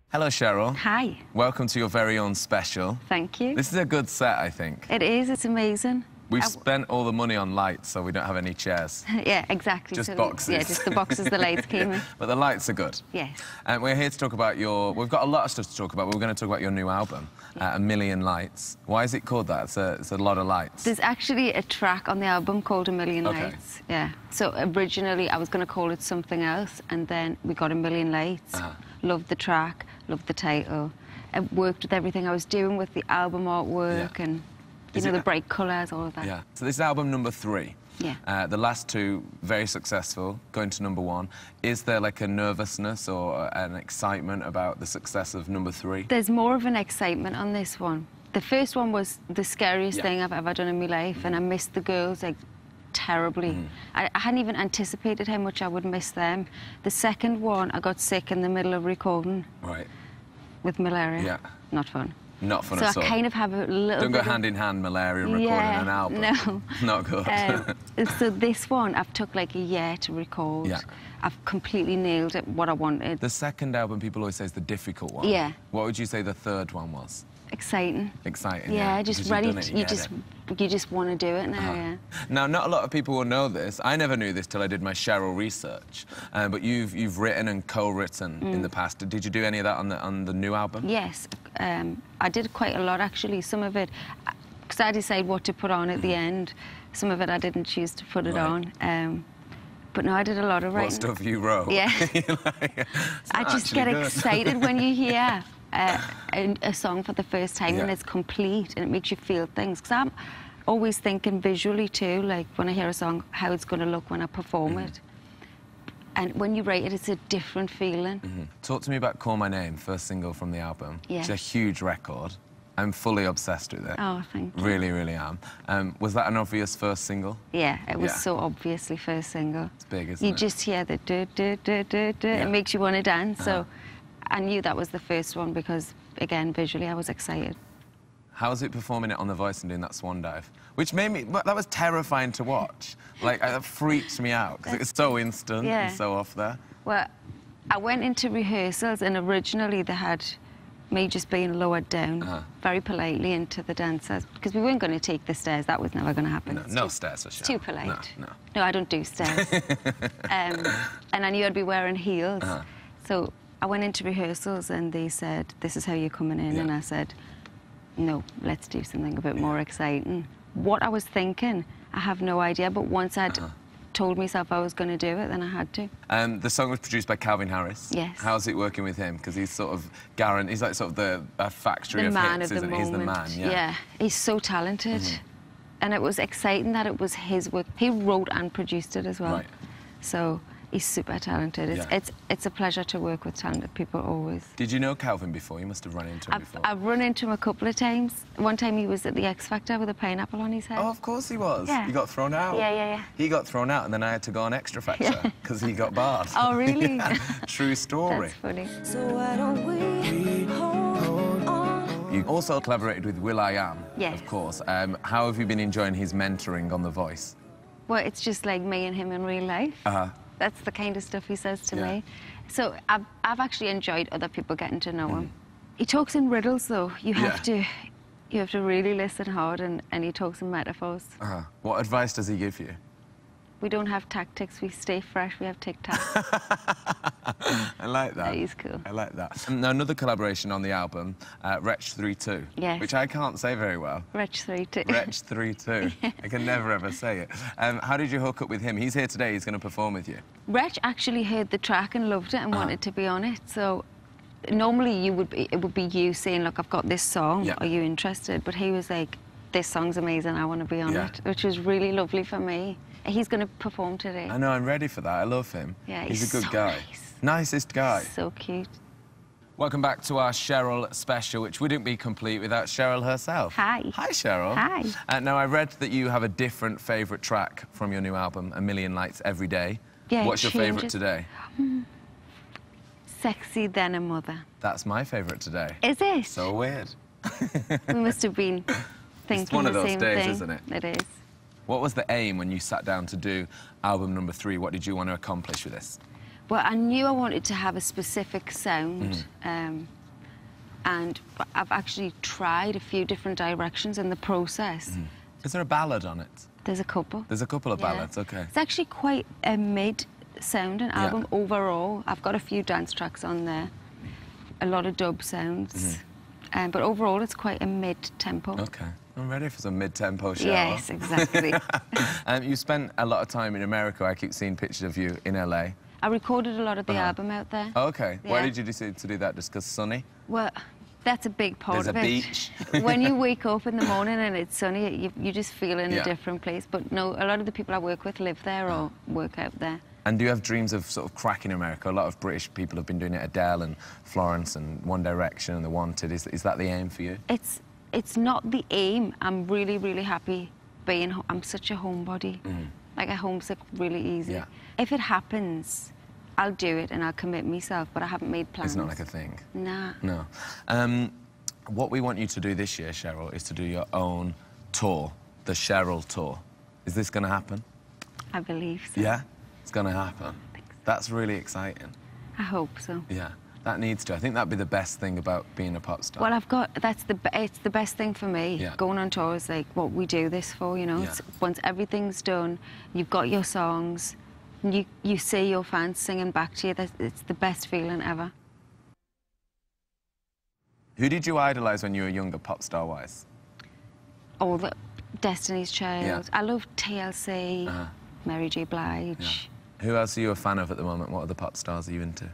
Hello, Cheryl. Hi. Welcome to your very own special. Thank you. This is a good set, I think. It is. It's amazing. We've spent all the money on lights, so we don't have any chairs. Yeah, exactly. Just boxes. Yeah, just the boxes the lights came in. But the lights are good. Yes. And we're here to talk about your... We've got a lot of stuff to talk about, but we're going to talk about your new album, A Million Lights. Why is it called that? It's a lot of lights. There's actually a track on the album called A Million Okay. Lights. Yeah. So originally I was going to call it something else, and then we got A Million Lights. Loved the track, loved the title. It worked with everything I was doing with the album artwork and... You know, the bright colours, all of that. Yeah. So this is album number 3. Yeah. The last 2, very successful, going to number 1. Is there, like, a nervousness or an excitement about the success of number 3? There's more of an excitement on this one. The first one was the scariest thing I've ever done in my life, and I missed the girls, like, terribly. I hadn't even anticipated how much I would miss them. The second one, I got sick in the middle of recording. Right. With malaria. Yeah. Not fun. Not fun at all. So I kind of have a little Don't go hand in hand, malaria and recording an album. No. Not good. So this one, I've took like a year to record. Yeah. I've completely nailed it, what I wanted. The second album, people always say, is the difficult one. Yeah. What would you say the third one was? Exciting. Exciting, yeah. Because Just ready. you've You just want to do it now, yeah. Now, not a lot of people will know this. I never knew this till I did my Cheryl research. But you've written and co-written in the past. Did you do any of that on the new album? Yes. I did quite a lot, actually. Some of it, because I decided what to put on at the end. Some of it I didn't choose to put it on. But no, I did a lot of writing. What stuff you wrote? Yeah. Like, I just get excited when you hear a song for the first time and it's complete and it makes you feel things. Because I'm always thinking visually too, like when I hear a song, how it's going to look when I perform it. And when you write it, it's a different feeling. Talk to me about Call My Name, first single from the album. Yeah. It's a huge record. I'm fully obsessed with it. Oh, thank you. Really, really am. Was that an obvious first single? Yeah, it was so obviously first single. It's big, isn't it? You just hear the do-do-do-do-do. It makes you want to dance. So I knew that was the first one because, again, visually, I was excited. How was it performing it on The Voice and doing that swan dive? Which made me... That was terrifying to watch. Like, that freaked me out because it's so instant and so off there. Well, I went into rehearsals and originally they had me just being lowered down very politely into the dancers because we weren't going to take the stairs. That was never going to happen. No stairs for sure. It's too polite. No, I don't do stairs. And I knew I'd be wearing heels. So I went into rehearsals and they said, this is how you're coming in. And I said, no, let's do something a bit more exciting. What I was thinking, I have no idea, but once I'd told myself I was going to do it, then I had to. The song was produced by Calvin Harris. Yes. How's it working with him? Because he's sort of he's like sort of the factory of hits, isn't he? He's the man, yeah. He's so talented. And it was exciting that it was his work. He wrote and produced it as well. Right. So he's super talented. It's a pleasure to work with talented people always. Did you know Calvin before? You must have run into him before. I've run into him a couple of times. One time he was at the X Factor with a pineapple on his head. Oh, of course he was. Yeah. He got thrown out. Yeah. He got thrown out and then I had to go on Extra Factor because he got barred. Oh, really? True story. That's funny. So why don't we hold on? You also collaborated with will.i.am, Yes. of course. How have you been enjoying his mentoring on The Voice? Well, it's just like me and him in real life. That's the kind of stuff he says to me. So I've actually enjoyed other people getting to know him. He talks in riddles, though. You have to really listen hard, and he talks in metaphors. What advice does he give you? We don't have tactics. We stay fresh. We have tic-tac. I like that. He's cool. I like that. Now, another collaboration on the album, Wretch 3-2. Yes. Which I can't say very well. Wretch 3-2. Wretch 3-2. I can never, ever say it. How did you hook up with him? He's here today. He's going to perform with you. Wretch actually heard the track and loved it and wanted to be on it. So normally it would be you saying, look, I've got this song. Are you interested? But he was like, this song's amazing. I want to be on it, which was really lovely for me. He's going to perform today. I know, I'm ready for that. I love him. Yeah, he's a good so guy. Nice. Nicest guy. So cute. Welcome back to our Cheryl special, which wouldn't be complete without Cheryl herself. Hi. Hi, Cheryl. Hi. Now, I read that you have a different favourite track from your new album, A Million Lights, every day. Yeah, What's your favourite today? Sexy Than a Mother. That's my favourite today. Is it? So weird. We must have been thinking It's one of the those same days, thing. isn't it? It is. What was the aim when you sat down to do album number 3? What did you want to accomplish with this? Well, I knew I wanted to have a specific sound. And I've actually tried a few different directions in the process. Is there a ballad on it? There's a couple. There's a couple of ballads, okay. It's actually quite a mid-sounding album overall. I've got a few dance tracks on there, a lot of dub sounds, but overall it's quite a mid-tempo. Okay, I'm ready for some mid-tempo, Cheryl. Yes, exactly. You spent a lot of time in America. I keep seeing pictures of you in LA. I recorded a lot of the album out there. Oh, okay. Why Yeah. did you decide to do that? Just because sunny? Well, that's a big part There's of a it. beach. When you wake up in the morning and it's sunny, you just feel in a Yeah. different place. But no, a lot of the people I work with live there or work out there. And do you have dreams of sort of cracking America? A lot of British people have been doing it. Adele and Florence and One Direction and The Wanted. Is that the aim for you? It's not the aim. I'm really, really happy being home. I'm such a homebody. Like, I homesick really easy. Yeah. If it happens, I'll do it and I'll commit myself, but I haven't made plans. It's not like a thing. Nah. No. What we want you to do this year, Cheryl, is to do your own tour, the Cheryl Tour. Is this going to happen? I believe so. Yeah? It's going to happen. That's really exciting. I hope so. Yeah, that needs to. I think that'd be the best thing about being a pop star. Well, it's the best thing for me. Yeah. Going on tour is like what we do this for, you know. Yeah. It's, once everything's done, you've got your songs, you see your fans singing back to you. It's the best feeling ever. Who did you idolise when you were younger, pop star-wise? All the Destiny's Child. Yeah. I love TLC, Mary J. Blige. Yeah. Who else are you a fan of at the moment? What other pop stars are you into?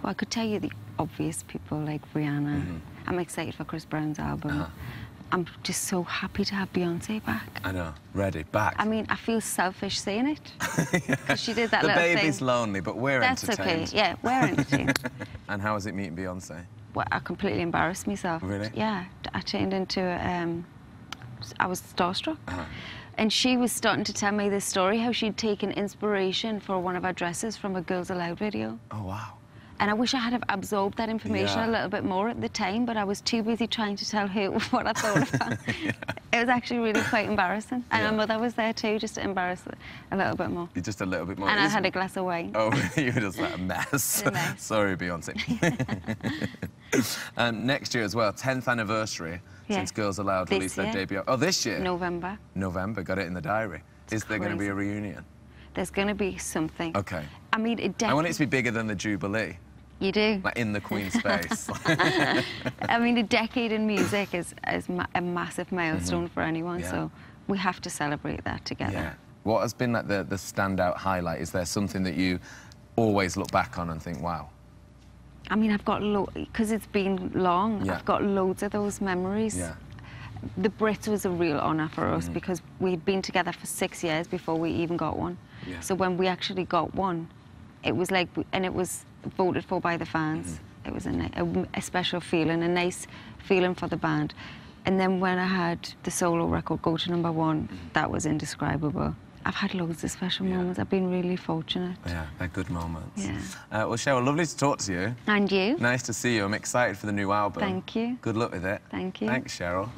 Well, I could tell you the obvious people like Rihanna. I'm excited for Chris Brown's album. I'm just so happy to have Beyonce back. I know. Ready. Back. I mean, I feel selfish saying it. Because she did that the little baby's thing. lonely, but we're That's entertained. okay. Yeah, we're entertained. And how was it meeting Beyonce? Well, I completely embarrassed myself. Really? Yeah. I turned into I was starstruck. And she was starting to tell me this story, how she'd taken inspiration for one of her dresses from a Girls Aloud video. Oh, wow. And I wish I had absorbed that information Yeah. a little bit more at the time, but I was too busy trying to tell her what I thought of her. It was actually really quite embarrassing. And her mother was there too, just to embarrass her a little bit more. You're just a little bit more... And I had a glass of wine. Oh, you were just like a mess. A mess. Sorry, Beyonce. Next year as well, 10th anniversary since Girls Aloud This released their year. debut. Oh, this year? November. November, got it in the diary. Is there going to be a reunion? There's going to be something. Okay. I mean, I want it to be bigger than the Jubilee. You do? Like in the Queen's space. I mean, a decade in music is a massive milestone for anyone, Yeah. so we have to celebrate that together. Yeah. What has been like the standout highlight? Is there something that you always look back on and think, wow? I mean, I've got because it's been long, Yeah. I've got loads of those memories. Yeah. The Brits was a real honour for us because we'd been together for 6 years before we even got one. Yeah. So when we actually got one, it was like, and it was voted for by the fans. It was a special feeling, a nice feeling for the band. And then when I had the solo record go to #1, that was indescribable. I've had loads of special moments. I've been really fortunate. Yeah, they're good moments. Yeah. Well, Cheryl, lovely to talk to you. And you? Nice to see you. I'm excited for the new album. Thank you. Good luck with it. Thank you. Thanks, Cheryl.